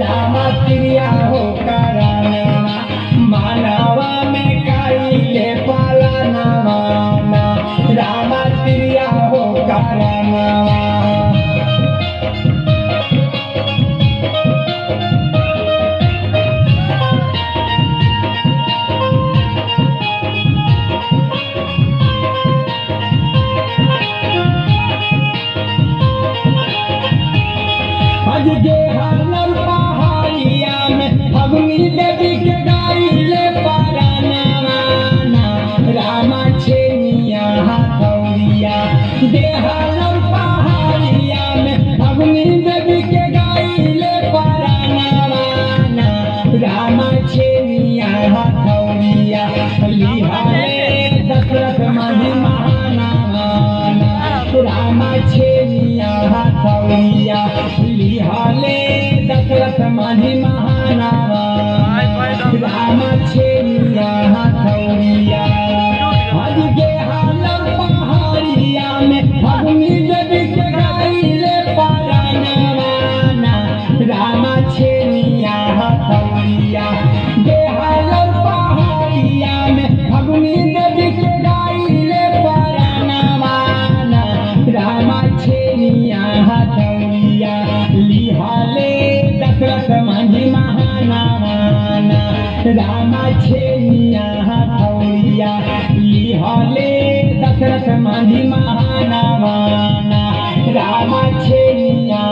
रामा क्रिया हो कराना मानवा में काइले पालना रामा क्रिया हो कराना। आज गे हलर पहाड़िया में अग्नि देवी के गाइले पराना रामा छेनिया हथौड़िया गे हलर पहाड़िया में अग्नि देवी के गाइले पराना रामा छेनिया हथौड़िया लिहाले दशरथ माही महाना रामा छेनिया हथौड़िया लिहाले दशरथ माही महाना रामा छेनिया हथौड़िया। आज गे हलर पहाड़िया में अग्नि देवी के गाइले पराना रामा छेनिया हथौड़िया गे हलर पहाड़िया में अग्नि देवी के गाइले पराना रामा छेनिया हथौड़िया लिहाले दशरथ माही महाना रामा छेनिया हथौड़िया लिहाले दशरथ माही महाना रामा छेनिया